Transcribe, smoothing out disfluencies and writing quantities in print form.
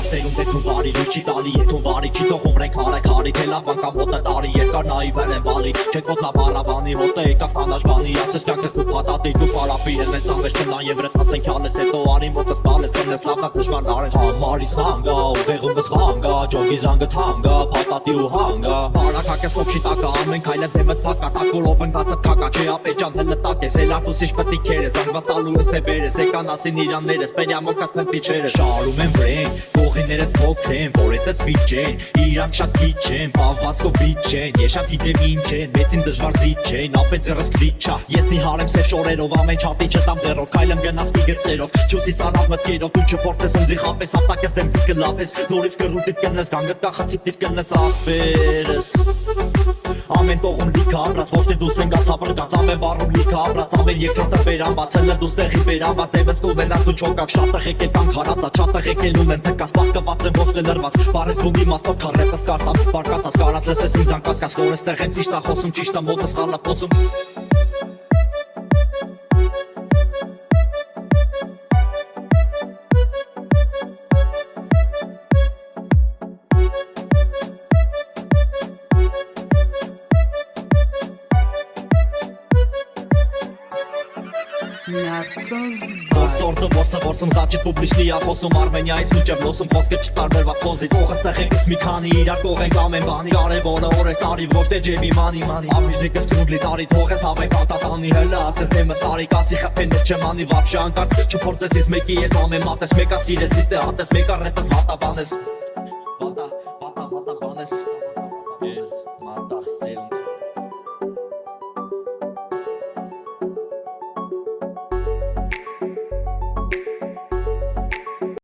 Սերունդ է թու վարի, լույս չի տալի է թու վարի Չի թողում ռենք հարեք հարի, թե լավ բանկա մոտը տարի Երկար նայիվել են բալի, չեք ոտնա բարաբանի Հոտը եկավ կանաշբանի, ասես կյանքս դու պատատի Դու պարապի են մեծ անվեշ չնան և վրտ ասենք հալես Հետո արին ոտս տալես, ենես լավնակ նշվար դարես Համարի սանգա, ուղեղում բս վանգա Ջոգի զանգը թանգա, պատատի ու հանգա Բարակ հակես ոպ չի տակա, ամեն քայլը դեմըտ պակա Տակորով ընկացըտ կակա, չէ ապեջան հելը տակ ես Էլարկուս իշ պտի քերես, զանգված տալու ես թե բերես Եկան ասին իրաններես, պերյամոկաս մեն պիչերես Շարում են բրեն, կողիներըտ փոքր են, որ հետս վիճ են Իրանք շատ գիչ են, բավասկով բիչ են Ես շատ գիտեմ ինչ են, մեծին դժվար զիչ են Ապե ձերս կվիչա, ես նիհարեմ սև շորերով Ամեն չատի չտամ ձերով, կայլեմ գնասկի գծերով Չուսի սանավ մտքերով, դու չպորցես ընձի խապես Ապտակես դեմ պիկը լապես, նորից կրու դիտ կլնես Գանգը կախացիք դիտ կլնես աղբերս Ամեն տողում լիքը ապրած, ոչ թե դուս են գաց ապրգաց Ամեն բարում լիքը ապրած, ամեն երկրորդը վերան Բացելը դուս տեղի վերանված, դևս կուվենաս դու չոկակ Շատը ղեկել կանք հարացած, շատը ղեկել ունեն թկաս Պահկված են ոչ թե լրված, բարես գումի մաստով քարեպս կարտամ Բարկացած կարած լեսես ինձ անկասկած, որ էստեղ են ճիշտա խոսում Ճիշտա մոտս խալա պոսում Որսորդը որսը որսում զաչիտ պուբլիշնի ախոսում Արմենիայից միջև լոսում խոսքը չտարբերվավ խոզից Ողս տեղեկս մի քանի իրար կողենք ամեն բանի Կարևորը օրեր տարի ոչ թե ջեբի մանի Ապիժնիկս կնուգլի տարի թողես հավեք պատատանի հելը Ասես դեմս արի կասի խպենդեր չմանի վապշը անկարծ Չփորձես իս մեկի ետ ամեն մատես մեկա սիրես իստե հատես մեկա ռեպս վատաբանես Վատաբանես Ես մատախ սերունդ